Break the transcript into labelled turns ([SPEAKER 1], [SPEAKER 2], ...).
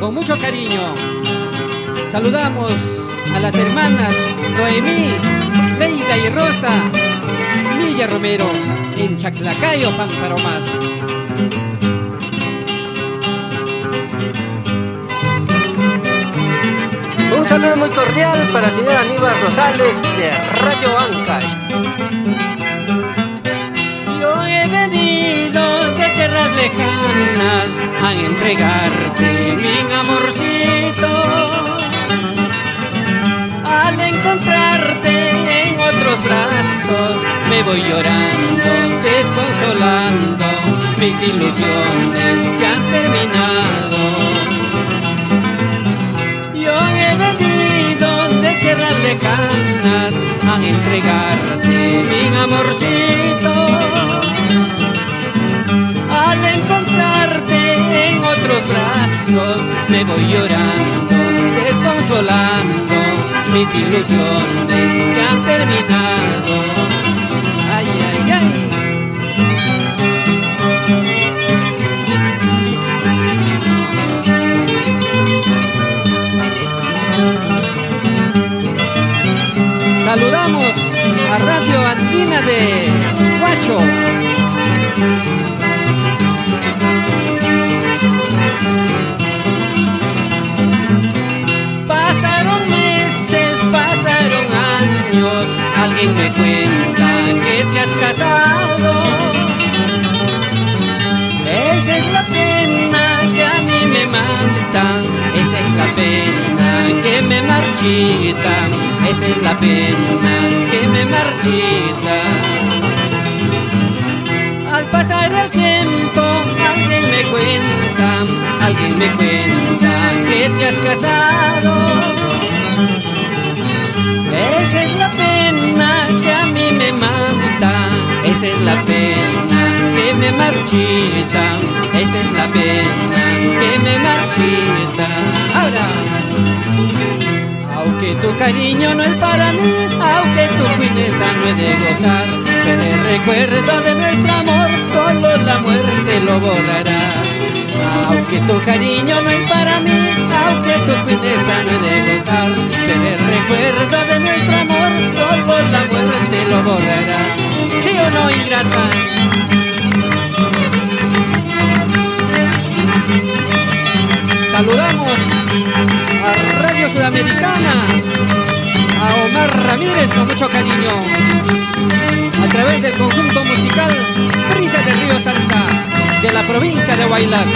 [SPEAKER 1] con mucho cariño. Saludamos a las hermanas Noemí, Leida y Rosa Milla Romero en Chaclacayo, Pamparomas.
[SPEAKER 2] Un saludo muy cordial para el señor Aníbal Rosales de Radio Ancash.
[SPEAKER 1] Yo he venido de tierras lejanas a entregarte mi amorcito. Al encontrarte en otros brazos me voy llorando, desconsolando, mis ilusiones se han terminado. Yo he venido de tierras lejanas a entregarte mi amorcito. Al encontrarte en otros brazos me voy llorando, desconsolando, mis ilusiones se han terminado. Ay, ay, ay. Saludamos a Radio Andina de Huacho. Pasaron meses, pasaron años, alguien me cuenta que te has casado. Esa es la pena que a mí me mata, esa es la pena que me marchita, esa es la pena que me marchita. Al pasar el tiempo alguien me cuenta que te has casado. Esa es la pena que a mí me mata, esa es la pena que me marchita, esa es la pena que me marchita. Ahora, aunque tu cariño no es para mí, aunque tu fineza no he de gozar, pero el recuerdo de nuestro amor solo la muerte lo borrará. Aunque tu cariño no es para mí, aunque tu fineza no he de gozar, pero el recuerdo de nuestro amor solo la muerte lo borrará. ¿Sí o no, ingrata? Saludamos a Radio Sudamericana, a Omar Ramírez con mucho cariño, a través del conjunto musical Brisa del Río Salta, de la provincia de Huaylas.